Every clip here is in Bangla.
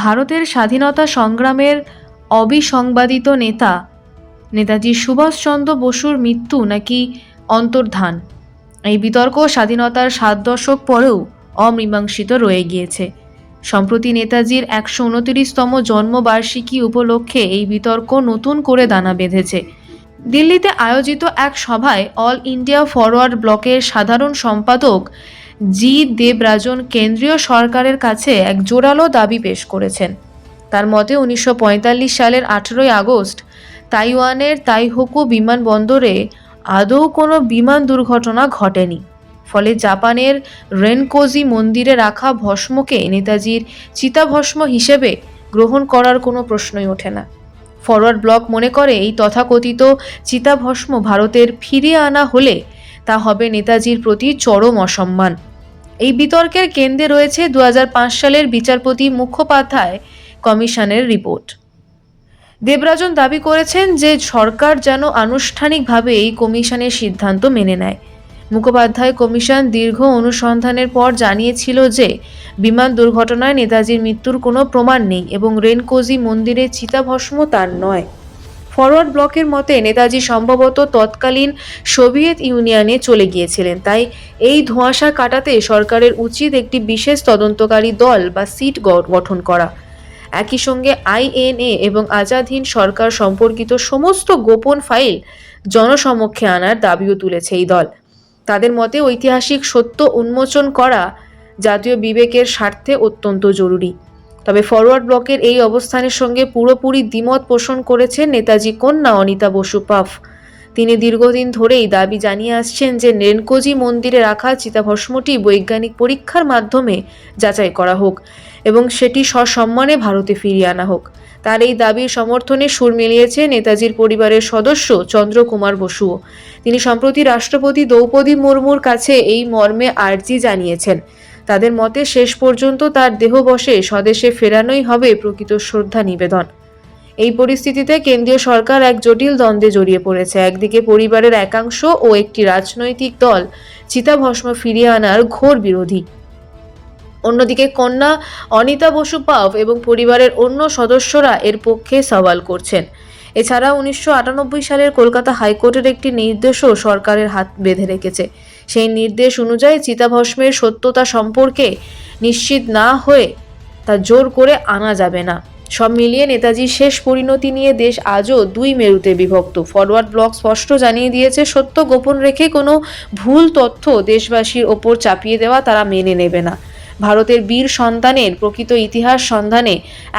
ভারতের স্বাধীনতা সংগ্রামের অবিসংবাদিত নেতা নেতাজি সুভাষচন্দ্র বসুর মৃত্যু নাকি অন্তর্ধান, এই বিতর্ক স্বাধীনতার ৭ দশক পরেও অমীমাংসিত রয়ে গিয়েছে। সম্প্রতি নেতাজির ১২৯তম জন্মবার্ষিকী উপলক্ষে এই বিতর্ক নতুন করে দানা বেঁধেছে। দিল্লিতে আয়োজিত এক সভায় অল ইন্ডিয়া ফরওয়ার্ড ব্লকের সাধারণ সম্পাদক জি দেবরাজন কেন্দ্রীয় সরকারের কাছে এক জোরালো দাবি পেশ করেছেন। তার মতে ১৯৪৫ সালের ১৮ই আগস্ট তাইওয়ানের তাইহোকু বিমানবন্দরে আদৌ কোনো বিমান দুর্ঘটনা ঘটেনি। ফলে জাপানের রেনকোজি মন্দিরে রাখা ভস্মকে নেতাজির চিতাভস্ম হিসেবে গ্রহণ করার কোনো প্রশ্নই ওঠে না। ফরওয়ার্ড ব্লক মনে করে এই তথাকথিত চিতাভস্ম ভারতের ফিরিয়ে আনা হলে তা হবে নেতাজির প্রতি চরম অসম্মান। এই বিতর্কের কেন্দ্রে রয়েছে ২০০৫ সালের বিচারপতি মুখোপাধ্যায় কমিশনের রিপোর্ট। দেবরাজন দাবি করেছেন যে সরকার যেন আনুষ্ঠানিকভাবে এই কমিশনের সিদ্ধান্ত মেনে নেয়। মুখোপাধ্যায় কমিশন দীর্ঘ অনুসন্ধানের পর জানিয়েছিল যে বিমান দুর্ঘটনায় নেতাজির মৃত্যুর কোনো প্রমাণ নেই এবং রেনকোজি মন্দিরের চিতাভস্ম তার নয়। ফরওয়ার্ড ব্লকের মতে নেতাজি সম্ভবত তৎকালীন সোভিয়েত ইউনিয়নে চলে গিয়েছিলেন, তাই এই ধোঁয়াশা কাটাতে সরকারের উচিত একটি বিশেষ তদন্তকারী দল বা সিট গঠন করা। একই সঙ্গে আইএনএ এবং আজাদ হিন্দ সরকার সম্পর্কিত সমস্ত গোপন ফাইল জনসমক্ষে আনার দাবিও তুলেছে এই দল। তাদের মতে ঐতিহাসিক সত্য উন্মোচন করা জাতীয় বিবেকের স্বার্থে অত্যন্ত জরুরি। তবে ফরওয়ার্ড ব্লকের এই অবস্থানের সঙ্গে পুরোপুরি দ্বিমত পোষণ করেছেন নেতাজি কন্যা অনিতা বসু পাফ। তিনি দীর্ঘদিন ধরেই দাবি জানিয়ে আসছেন যে রেনকোজি মন্দিরে রাখা চিতাভস্মটি বৈজ্ঞানিক পরীক্ষার মাধ্যমে যাচাই করা হোক এবং সেটি সসম্মানে ভারতে ফিরিয়ে আনা হোক। তার এই দাবির সমর্থনে সুর মিলিয়েছে নেতাজির পরিবারের সদস্য চন্দ্রকুমার বসুও। তিনি সম্প্রতি রাষ্ট্রপতি দ্রৌপদী মুর্মুর কাছে এই মর্মে আর্জি জানিয়েছেন। তাদের মতে শেষ পর্যন্ত তার দেহবশে স্বদেশে ফেরানোই হবে প্রকৃত শ্রদ্ধা নিবেদন। এই পরিস্থিতিতে কেন্দ্রীয় সরকার এক জটিল দ্বন্দ্বে জড়িয়ে পড়েছে। একদিকে পরিবারের একাংশ ও একটি রাজনৈতিক দল চিতাভস্ম ফিরিয়ে আনার ঘোর বিরোধী, অন্যদিকে কন্যা অনিতা বসু পাফ এবং পরিবারের অন্য সদস্যরা এর পক্ষে সওয়াল করছেন। এছাড়া ১৯৯৮ সালের কলকাতা হাইকোর্টের একটি নির্দেশও সরকারের হাত বেঁধে রেখেছে। সেই নির্দেশ অনুযায়ী চিতাভস্মের সত্যতা সম্পর্কে নিশ্চিত না হয়ে তা জোর করে আনা যাবে না। সব মিলিয়ে নেতাজির শেষ পরিণতি নিয়ে দেশ আজও দুই মেরুতে বিভক্ত। ফরওয়ার্ড ব্লক স্পষ্ট জানিয়ে দিয়েছে, সত্য গোপন রেখে কোনো ভুল তথ্য দেশবাসীর ওপর চাপিয়ে দেওয়া তারা মেনে নেবে না। ভারতের বীর সন্তানের প্রকৃত ইতিহাস সন্ধানে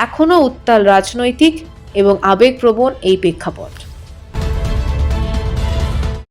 এখনও উত্তাল রাজনৈতিক এবং আবেগপ্রবণ এই প্রেক্ষাপট।